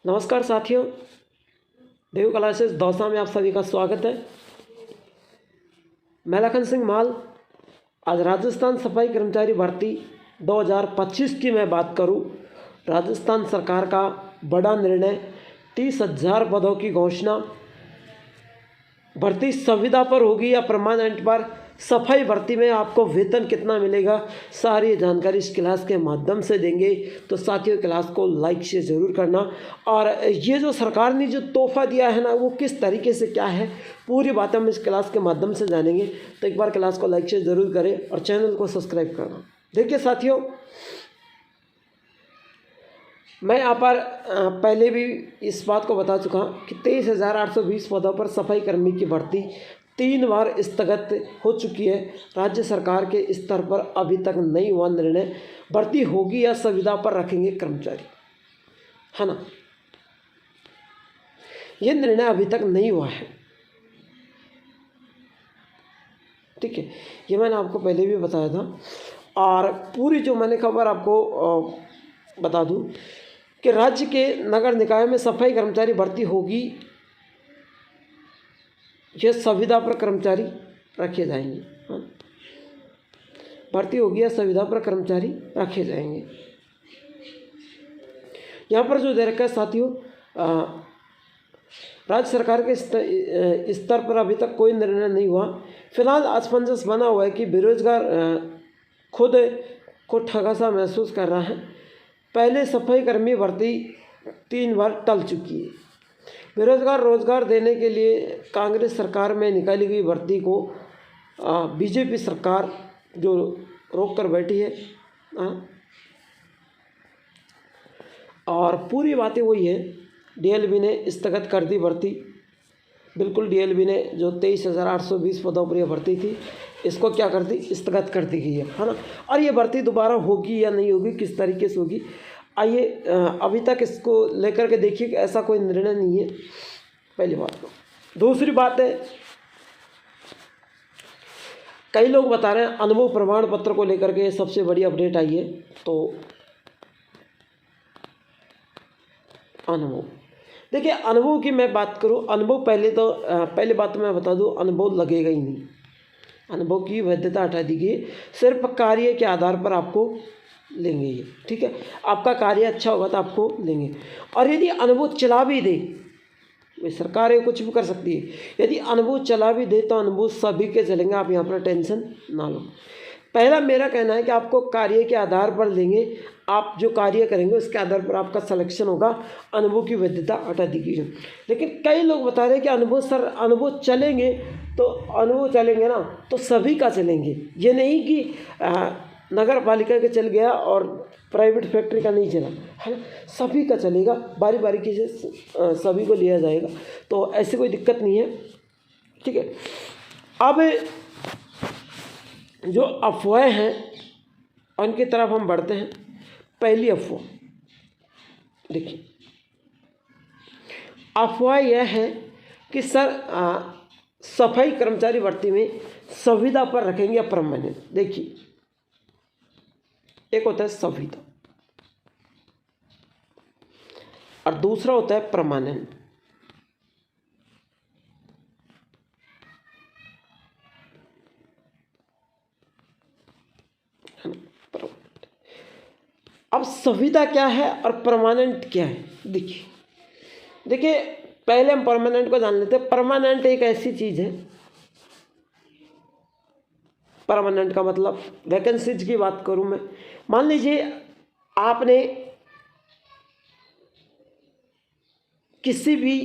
नमस्कार साथियों, देव क्लासेस दौसा में आप सभी का स्वागत है। मैं लखन सिंह माल। आज राजस्थान सफाई कर्मचारी भर्ती 2025 की मैं बात करूं, राजस्थान सरकार का बड़ा निर्णय 30,000 पदों की घोषणा। भर्ती संविदा पर होगी या परमानेंट पर, सफाई भर्ती में आपको वेतन कितना मिलेगा, सारी जानकारी इस क्लास के माध्यम से देंगे। तो साथियों, क्लास को लाइक से ज़रूर करना। और ये जो सरकार ने जो तोहफा दिया है ना, वो किस तरीके से क्या है, पूरी बातें हम इस क्लास के माध्यम से जानेंगे। तो एक बार क्लास को लाइक से ज़रूर करें और चैनल को सब्सक्राइब करना। देखिए साथियों, मैं यहाँ पर पहले भी इस बात को बता चुका हूँ कि 23,820 पदों पर सफाई कर्मी की भर्ती 3 बार स्थगित हो चुकी है। राज्य सरकार के स्तर पर अभी तक नहीं हुआ निर्णय, भर्ती होगी या संविदा पर रखेंगे कर्मचारी, है ना। ये निर्णय अभी तक नहीं हुआ है, ठीक है। ये मैंने आपको पहले भी बताया था। और पूरी जो मैंने खबर आपको बता दूं कि राज्य के नगर निकाय में सफाई कर्मचारी भर्ती होगी, यह संविदा पर कर्मचारी रखे जाएंगे। हाँ, भर्ती होगी या संविदा पर कर्मचारी रखे जाएंगे। यहाँ पर जो दे रखा है साथियों, राज्य सरकार के स्तर पर अभी तक कोई निर्णय नहीं हुआ। फिलहाल असमंजस बना हुआ है कि बेरोजगार खुद को ठगा सा महसूस कर रहा है। पहले सफाई कर्मी भर्ती 3 बार टल चुकी है। बेरोजगार रोजगार देने के लिए कांग्रेस सरकार में निकाली गई भर्ती को बीजेपी सरकार जो रोक कर बैठी है। और पूरी बातें वही है, डीएलबी ने स्थगित कर दी भर्ती। बिल्कुल, डीएलबी ने जो 23,820 पदों पर यह भर्ती थी, इसको क्या कर दी, स्थगित कर दी गई है ना। और ये भर्ती दोबारा होगी या नहीं होगी, किस तरीके से होगी, आइए अभी तक इसको लेकर के देखिए कि ऐसा कोई निर्णय नहीं है, पहली बात। तो दूसरी बात है, कई लोग बता रहे हैं अनुभव प्रमाण पत्र को लेकर के सबसे बड़ी अपडेट आई है। तो अनुभव, देखिए अनुभव की मैं बात करूं, अनुभव पहले बात मैं बता दूं, अनुभव लगेगा ही नहीं। अनुभव की वैधता हटा दी गई, सिर्फ कार्य के आधार पर आपको लेंगे ये, ठीक है। आपका कार्य अच्छा होगा तो आपको लेंगे। और यदि अनुभव चला भी दे, सरकार ये कुछ भी कर सकती है, यदि अनुभव चला भी दे तो अनुभव सभी के चलेंगे, आप यहाँ पर टेंशन ना लो। पहला मेरा कहना है कि आपको कार्य के आधार पर लेंगे, आप जो कार्य करेंगे उसके आधार पर आपका सिलेक्शन होगा। अनुभव की वैधता हटा दी गई है। लेकिन कई लोग बता रहे हैं कि अनुभव चलेंगे, तो अनुभव चलेंगे ना तो सभी का चलेंगे। ये नहीं कि नगर पालिका के चल गया और प्राइवेट फैक्ट्री का नहीं चला, है ना, सभी का चलेगा, बारी बारी से सभी को लिया जाएगा। तो ऐसी कोई दिक्कत नहीं है, ठीक है। अब जो अफवाहें हैं उनकी तरफ हम बढ़ते हैं। पहली अफवाह, देखिए अफवाह यह है कि सर सफाई कर्मचारी भर्ती में संविदा पर रखेंगे या परमानेंट। देखिए, एक होता है संविदा और दूसरा होता है परमानेंट। अब संविदा क्या है और परमानेंट क्या है, देखिए पहले हम परमानेंट को जान लेते हैं। परमानेंट एक ऐसी चीज है, परमानेंट का मतलब वैकेंसीज की बात करूं मैं, मान लीजिए आपने किसी भी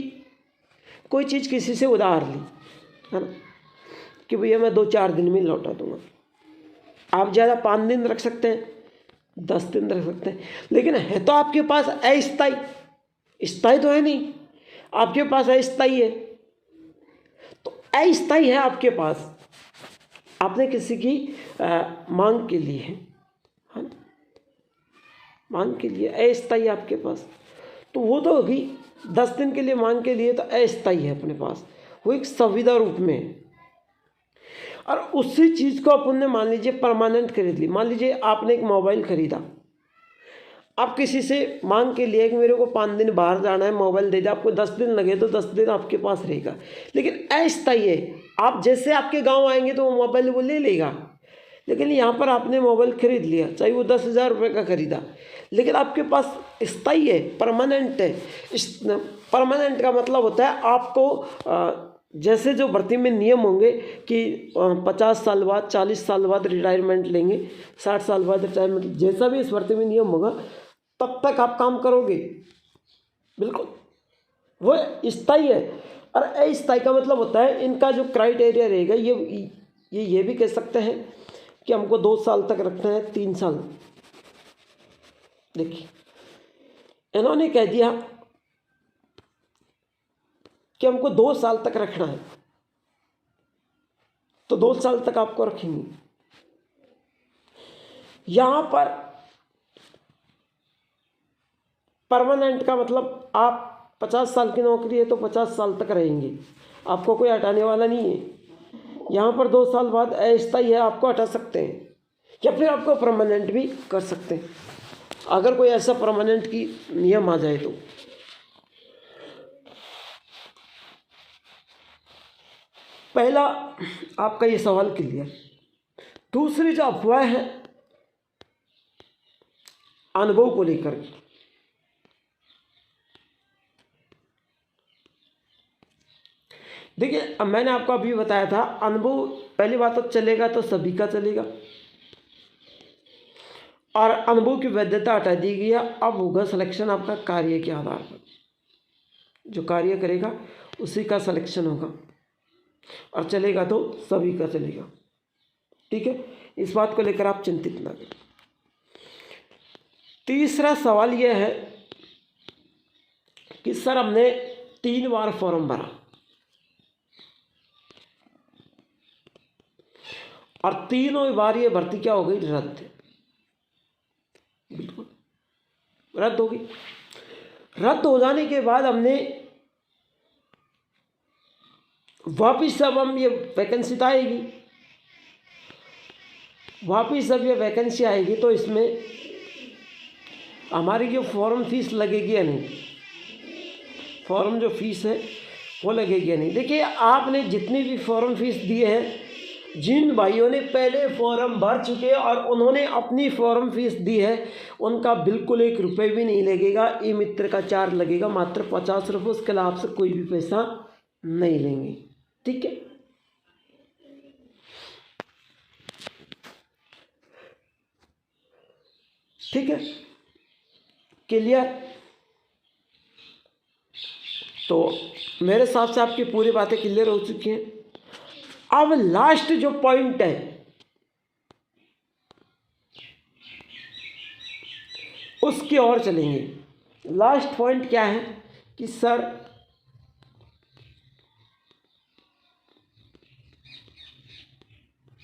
कोई चीज़ किसी से उधार ली, है ना, कि भैया मैं 2-4 दिन में लौटा दूंगा। आप ज़्यादा 5 दिन रख सकते हैं, 10 दिन रख सकते हैं, लेकिन है तो आपके पास अस्थायी, स्थायी तो है नहीं, आपके पास अस्थायी है। तो अस्थायी है आपके पास, आपने किसी की मांग के लिए है ना, मांग के लिए अस्थायी आपके पास, तो वो तो होगी 10 दिन के लिए मांग के लिए, तो अस्थायी है अपने पास, वो एक संविदा रूप में है। और उसी चीज़ को अपन ने मान लीजिए परमानेंट खरीद ली। मान लीजिए आपने एक मोबाइल खरीदा, आप किसी से मांग के लिए कि मेरे को 5 दिन बाहर जाना है, मोबाइल दे दे, आपको 10 दिन लगे तो 10 दिन आपके पास रहेगा, लेकिन अस्थायी है। आप जैसे आपके गांव आएंगे तो वो मोबाइल वो ले लेगा, लेकिन यहाँ पर आपने मोबाइल खरीद लिया, चाहे वो 10,000 रुपये का खरीदा, लेकिन आपके पास स्थायी है, परमानेंट है। परमानेंट का मतलब होता है आपको जैसे जो भर्ती में नियम होंगे कि 50 साल बाद, 40 साल बाद रिटायरमेंट लेंगे, 60 साल बाद रिटायरमेंट, जैसा भी इस भर्ती में नियम होगा तब तक आप काम करोगे, बिल्कुल वो स्थायी है। और अस्थायी का मतलब होता है इनका जो क्राइटेरिया रहेगा, ये भी कह सकते हैं कि हमको 2 साल तक रखना है, 3 साल। देखिए इन्होंने कह दिया कि हमको 2 साल तक रखना है, तो 2 साल तक आपको रखेंगे। यहां पर परमानेंट का मतलब आप 50 साल की नौकरी है तो 50 साल तक रहेंगे, आपको कोई हटाने वाला नहीं है। यहाँ पर 2 साल बाद अस्थायी है, आपको हटा सकते हैं या फिर आपको परमानेंट भी कर सकते हैं, अगर कोई ऐसा परमानेंट की नियम आ जाए तो। पहला आपका ये सवाल क्लियर। दूसरी जो अफवाह है अनुभव को लेकर के, देखिए अब मैंने आपको अभी बताया था अनुभव, पहली बात तो चलेगा तो सभी का चलेगा, और अनुभव की वैधता हटा दी गई है। अब होगा सिलेक्शन आपका कार्य के आधार पर, जो कार्य करेगा उसी का सिलेक्शन होगा, और चलेगा तो सभी का चलेगा, ठीक है। इस बात को लेकर आप चिंतित ना करें। तीसरा सवाल यह है कि सर हमने 3 बार फॉर्म भरा और तीनों बार ये भर्ती क्या हो गई, रद्द। बिल्कुल रद्द हो गई। रद्द हो जाने के बाद हमने वापिस, अब हम ये वैकेंसी तो आएगी, वापिस अब ये वैकेंसी आएगी तो इसमें हमारी जो फॉर्म फीस लगेगी या नहीं, फॉर्म जो फीस है वो लगेगी या नहीं। देखिए आपने जितनी भी फॉर्म फीस दिए हैं, जिन भाइयों ने पहले फॉर्म भर चुके और उन्होंने अपनी फॉर्म फीस दी है, उनका बिल्कुल 1 रुपये भी नहीं लगेगा। ई मित्र का चार्ज लगेगा मात्र 50 रुपये, उसके अलावा आपसे कोई भी पैसा नहीं लेंगे, ठीक है। ठीक है, क्लियर। तो मेरे हिसाब से आपकी पूरी बातें क्लियर हो चुकी हैं। अब लास्ट जो पॉइंट है उसकी ओर चलेंगे। लास्ट पॉइंट क्या है कि सर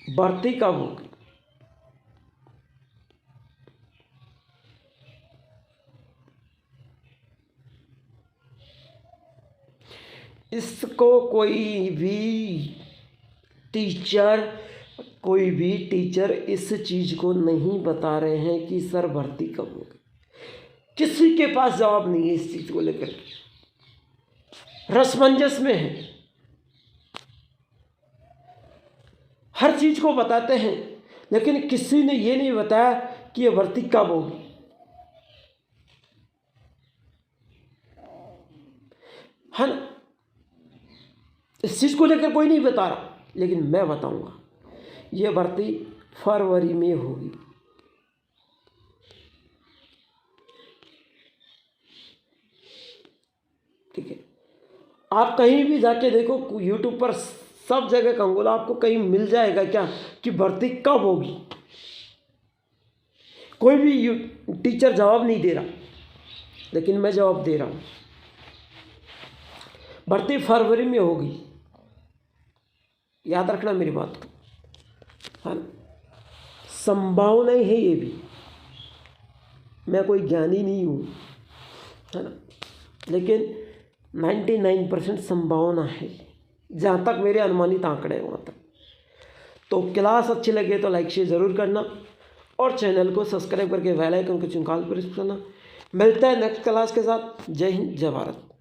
भर्ती कब होगी। इसको कोई भी टीचर इस चीज़ को नहीं बता रहे हैं कि सर भर्ती कब होगी। किसी के पास जवाब नहीं है इस चीज़ को लेकर के, रसमंजस में है। हर चीज़ को बताते हैं लेकिन किसी ने ये नहीं बताया कि ये भर्ती कब होगी। है ना, इस चीज़ को लेकर कोई नहीं बता रहा, लेकिन मैं बताऊंगा ये भर्ती फरवरी में होगी। ठीक है, आप कहीं भी जाके देखो, यूट्यूब पर सब जगह कहूँगा आपको कहीं मिल जाएगा क्या कि भर्ती कब होगी। कोई भी टीचर जवाब नहीं दे रहा, लेकिन मैं जवाब दे रहा हूँ, भर्ती फरवरी में होगी। याद रखना मेरी बात को, है ना। संभावनाएं है, ये भी मैं कोई ज्ञानी नहीं हूँ, है ना, लेकिन 99% संभावना है, जहाँ तक मेरे अनुमानित आंकड़े हैं वहाँ तक। तो क्लास अच्छी लगे तो लाइक शेयर ज़रूर करना, और चैनल को सब्सक्राइब करके बेल आइकन को चिंगाल प्रेस करना। मिलता है नेक्स्ट क्लास के साथ। जय हिंद, जय भारत।